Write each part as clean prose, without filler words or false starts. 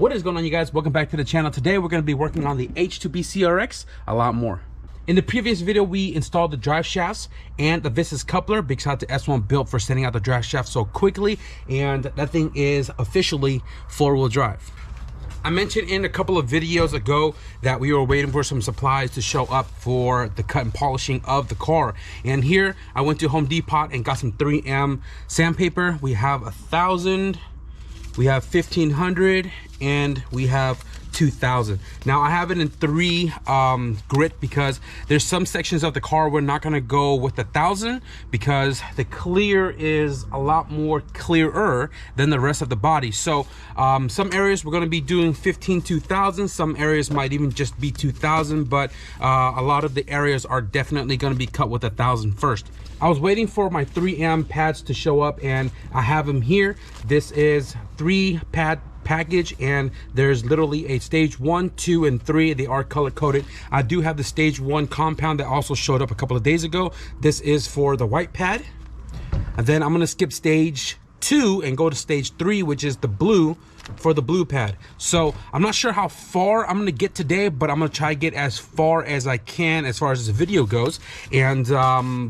What is going on, you guys? Welcome back to the channel. Today we're going to be working on the H2B CRX a lot more. In the previous video, we installed the drive shafts and the Vistas coupler. Big shout out to S1 Built for sending out the drive shaft so quickly, and that thing is officially four-wheel drive. I mentioned in a couple of videos ago that we were waiting for some supplies to show up for the cut and polishing of the car. And here I went to Home Depot and got some 3M sandpaper. We have 1,000, we have 1,500, and we have 2,000. Now I have it in 3 grit because there's some sections of the car we're not going to go with 1,000 because the clear is a lot more clearer than the rest of the body. So some areas we're going to be doing 15 2,000. Some areas might even just be 2,000, but a lot of the areas are definitely going to be cut with 1,000 first. I was waiting for my 3M pads to show up and I have them here. This is 3 pad package, and there's literally a stage 1, 2, and 3. They are color coded. I do have the stage 1 compound that also showed up a couple of days ago. This is for the white pad, and then I'm going to skip stage 2 and go to stage 3, which is the blue, for the blue pad. So I'm not sure how far I'm going to get today, but I'm going to try to get as far as I can as far as this video goes. And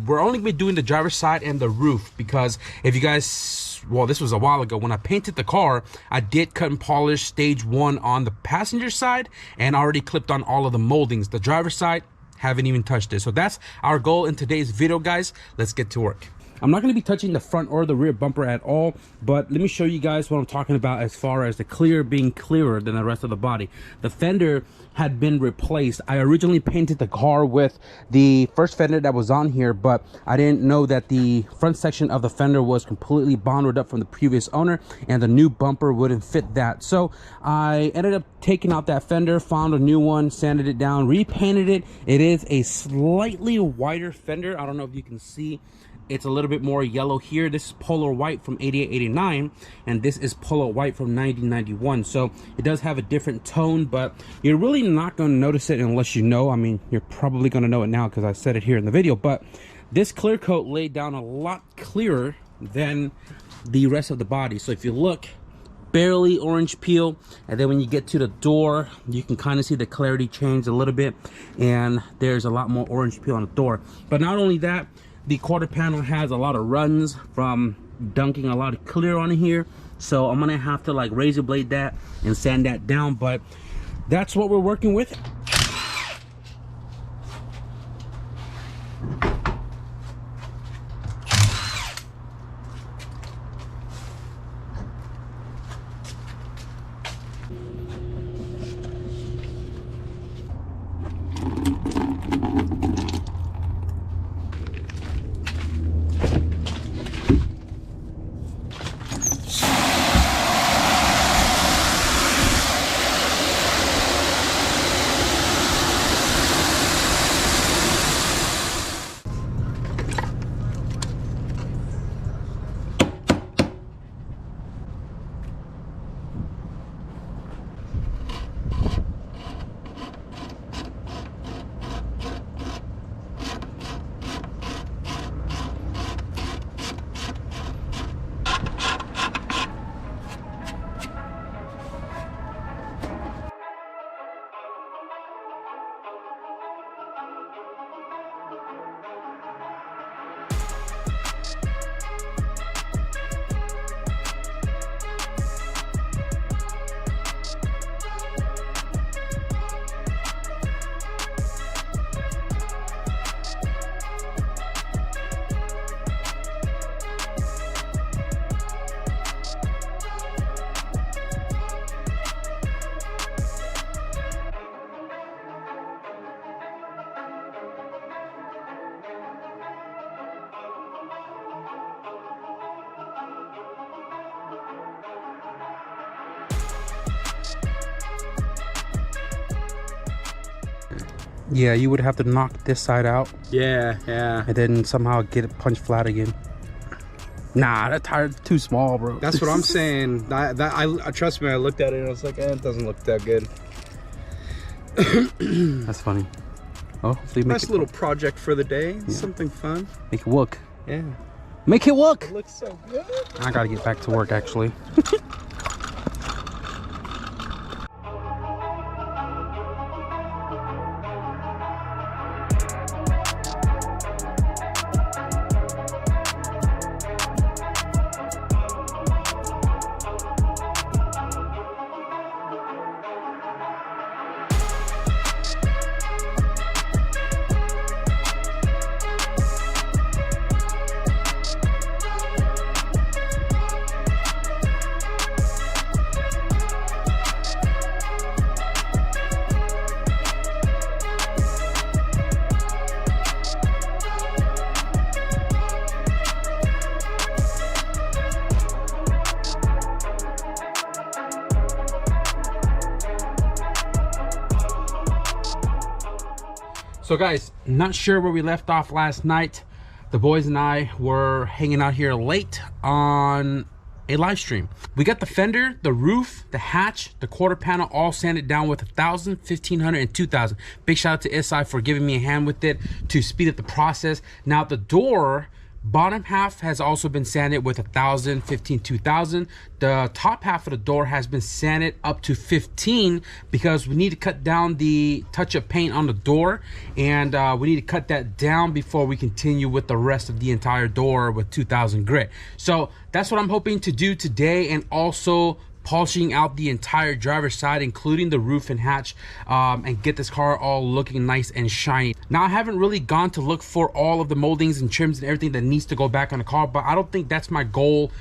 we're only going to be doing the driver's side and the roof, because if you guys, well, this was a while ago when I painted the car, I did cut and polish stage 1 on the passenger side and already clipped on all of the moldings. The driver's side, haven't even touched it. So that's our goal in today's video, guys. Let's get to work. I'm not going to be touching the front or the rear bumper at all, but let me show you guys what I'm talking about as far as the clear being clearer than the rest of the body. The fender had been replaced. I originally painted the car with the first fender that was on here, but I didn't know that the front section of the fender was completely bonded up from the previous owner, and the new bumper wouldn't fit that. So I ended up taking out that fender, found a new one, sanded it down, repainted it. It is a slightly wider fender. I don't know if you can see. It's a little bit more yellow here. This is Polar White from 88, 89, and this is Polar White from 1991. So it does have a different tone, but you're really not going to notice it unless you know. I mean, you're probably going to know it now because I said it here in the video, but this clear coat laid down a lot clearer than the rest of the body. So if you look, barely orange peel, and then when you get to the door, you can kind of see the clarity change a little bit, and there's a lot more orange peel on the door. But not only that, the quarter panel has a lot of runs from dunking a lot of clear on here, so I'm gonna have to like razor blade that and sand that down, but that's what we're working with. Yeah, you would have to knock this side out. Yeah. And then somehow get it punched flat again. Nah, that tire's too small, bro. That's what I'm saying. I trust me, I looked at it and I was like, it doesn't look that good. That's funny. Oh, so nice little project for the day. Yeah. Something fun. Make it work. Yeah. Make it work. It looks so good. I gotta get back to work, actually. So guys, not sure where we left off last night. The boys and I were hanging out here late on a live stream. We got the fender, the roof, the hatch, the quarter panel all sanded down with 1,000, 1,500, and 2,000. Big shout out to SI for giving me a hand with it to speed up the process. Now the door, bottom half has also been sanded with 1,000, 15, 2,000. The top half of the door has been sanded up to 15 because we need to cut down the touch-up paint on the door, and we need to cut that down before we continue with the rest of the entire door with 2,000 grit. So that's what I'm hoping to do today, and also polishing out the entire driver's side, including the roof and hatch, and get this car all looking nice and shiny. Now, I haven't really gone to look for all of the moldings and trims and everything that needs to go back on the car, but I don't think that's my goal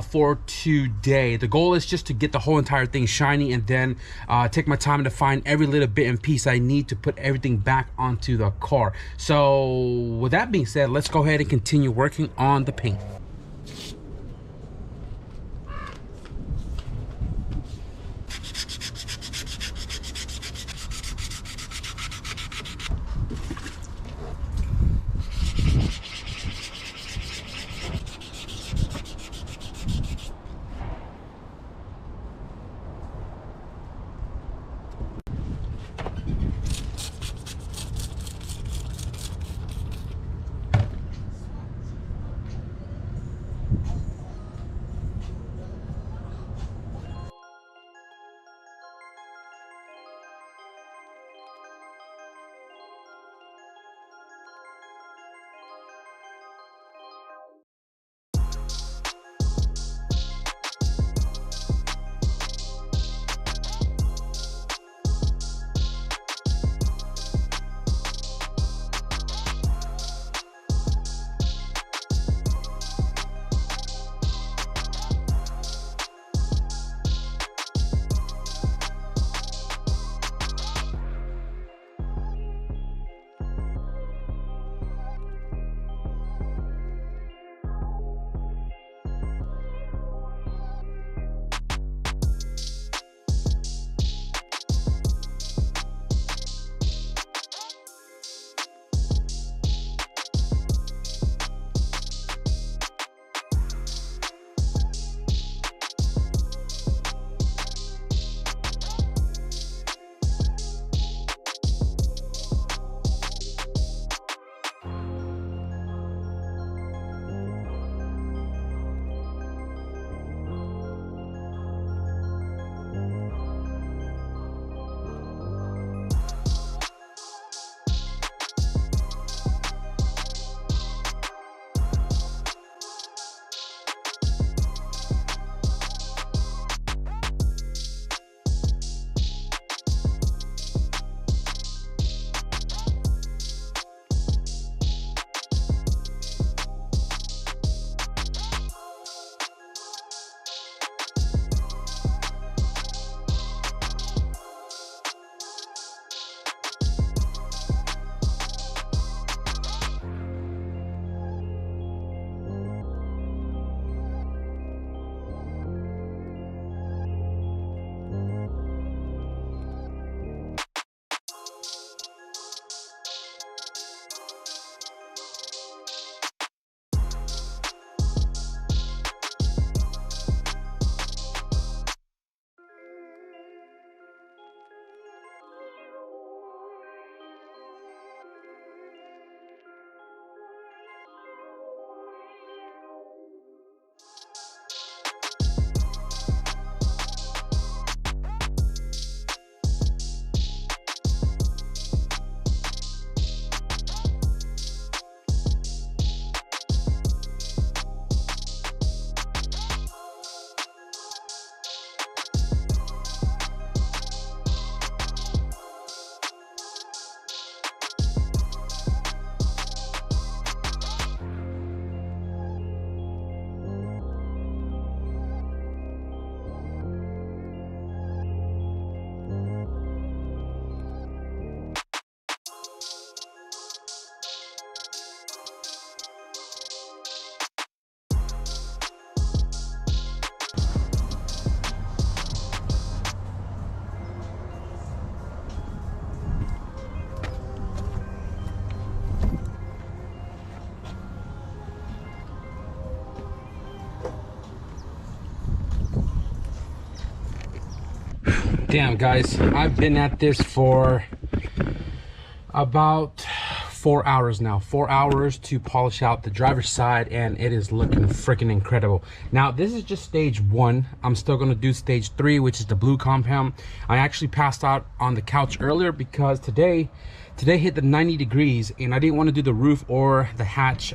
for today. The goal is just to get the whole entire thing shiny, and then take my time to find every little bit and piece I need to put everything back onto the car. So with that being said, let's go ahead and continue working on the paint. Damn guys, I've been at this for about 4 hours now. 4 hours to polish out the driver's side, and it is looking freaking incredible. Now this is just stage 1. I'm still going to do stage 3, which is the blue compound. I actually passed out on the couch earlier because today hit the 90 degrees and I didn't want to do the roof or the hatch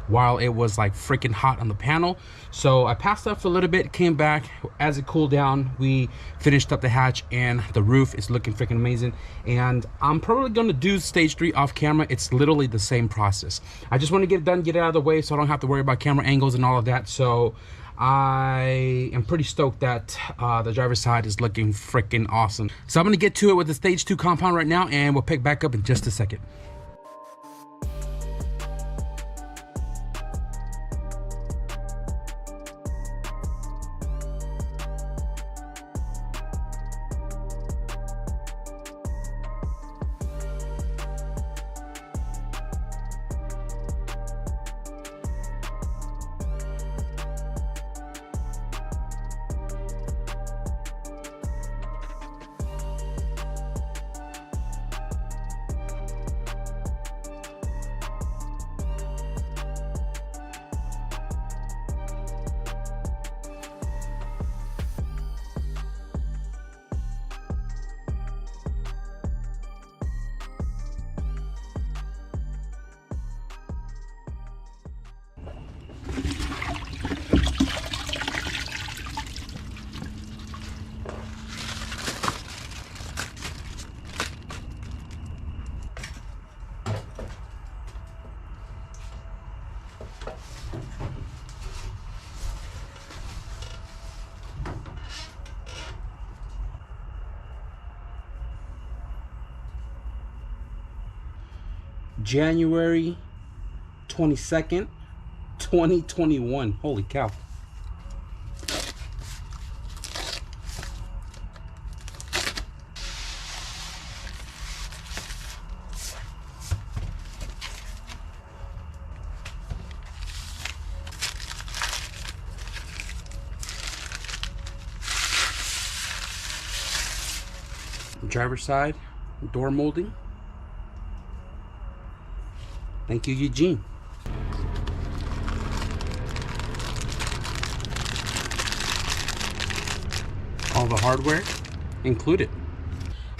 while it was like freaking hot on the panel. So I passed out for a little bit, came back. As it cooled down, we finished up the hatch, and the roof is looking freaking amazing. And I'm probably gonna do stage 3 off camera. It's literally the same process. I just want to get it done, get it out of the way, so I don't have to worry about camera angles and all of that. So I am pretty stoked that the driver's side is looking freaking awesome. So I'm gonna get to it with the stage 2 compound right now, and we'll pick back up in just a second. January 22nd, 2021. Holy cow. Driver's side door molding. Thank you, Eugene. All the hardware included.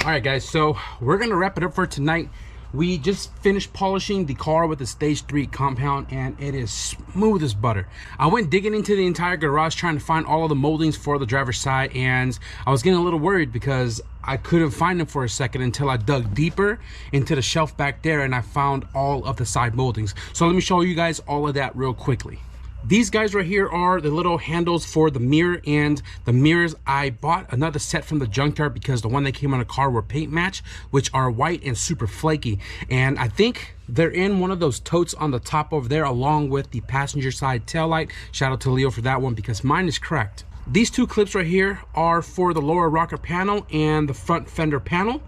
All right, guys, so we're gonna wrap it up for tonight. We just finished polishing the car with the stage 3 compound, and it is smooth as butter. I went digging into the entire garage trying to find all of the moldings for the driver's side, and I was getting a little worried because I couldn't find them for a second until I dug deeper into the shelf back there and I found all of the side moldings. So let me show you guys all of that real quickly. These guys right here are the little handles for the mirror, and the mirrors, I bought another set from the junkyard because the one that came on the car were paint match, which are white and super flaky. And I think they're in one of those totes on the top over there, along with the passenger side tail light. Shout out to Leo for that one because mine is cracked. These 2 clips right here are for the lower rocker panel and the front fender panel.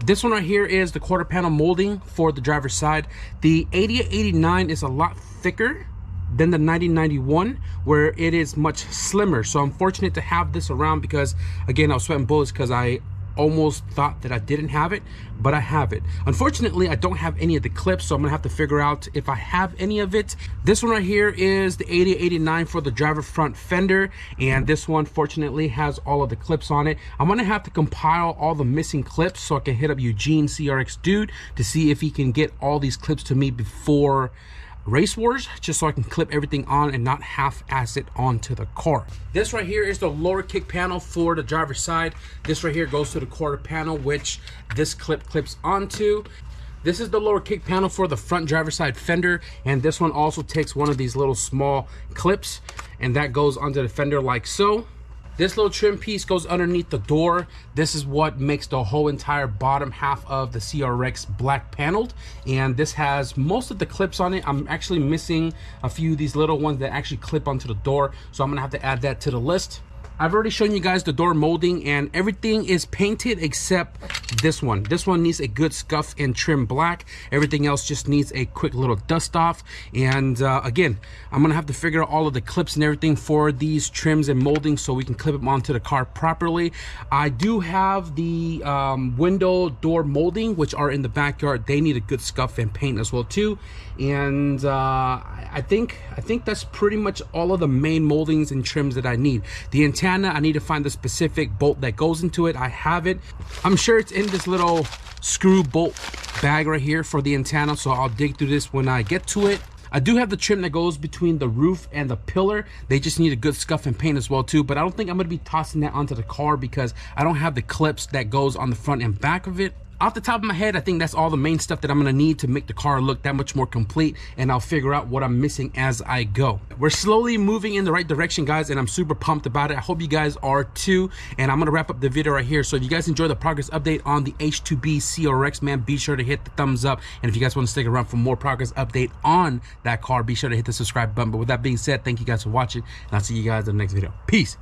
This one right here is the quarter panel molding for the driver's side. The 8089 is a lot thicker than the 9091, where it is much slimmer. So I'm fortunate to have this around because, again, I was sweating bullets because I almost thought that I didn't have it, but I have it. Unfortunately, I don't have any of the clips, so I'm gonna have to figure out if I have any of it. This one right here is the 8089 for the driver front fender, and this one fortunately has all of the clips on it. I'm gonna have to compile all the missing clips so I can hit up Eugene CRX dude to see if he can get all these clips to me before Race Wars, just so I can clip everything on and not half-ass it onto the car. This right here is the lower kick panel for the driver's side. This right here goes to the quarter panel, which this clip clips onto. This is the lower kick panel for the front driver's side fender, and this one also takes one of these little small clips, and that goes onto the fender like so. This little trim piece goes underneath the door. This is what makes the whole entire bottom half of the CRX black paneled, and this has most of the clips on it. I'm actually missing a few of these little ones that actually clip onto the door, so I'm gonna have to add that to the list. I've already shown you guys the door molding, and everything is painted except this one. This one needs a good scuff and trim black. Everything else just needs a quick little dust off. And again, I'm gonna have to figure out all of the clips and everything for these trims and moldings so we can clip them onto the car properly. I do have the window door molding, which are in the backyard. They need a good scuff and paint as well too. And I think that's pretty much all of the main moldings and trims that I need. The antenna, I need to find the specific bolt that goes into it. I have it. I'm sure it's in this little screw bolt bag right here for the antenna, so I'll dig through this when I get to it. I do have the trim that goes between the roof and the pillar. They just need a good scuff and paint as well too, but I don't think I'm gonna be tossing that onto the car because I don't have the clips that goes on the front and back of it. Off the top of my head, I think that's all the main stuff that I'm gonna need to make the car look that much more complete, and I'll figure out what I'm missing as I go. We're slowly moving in the right direction, guys, and I'm super pumped about it. I hope you guys are too, and I'm gonna wrap up the video right here. So if you guys enjoy the progress update on the H2B CRX, man, be sure to hit the thumbs up. And if you guys wanna stick around for more progress update on that car, be sure to hit the subscribe button. But with that being said, thank you guys for watching, and I'll see you guys in the next video. Peace.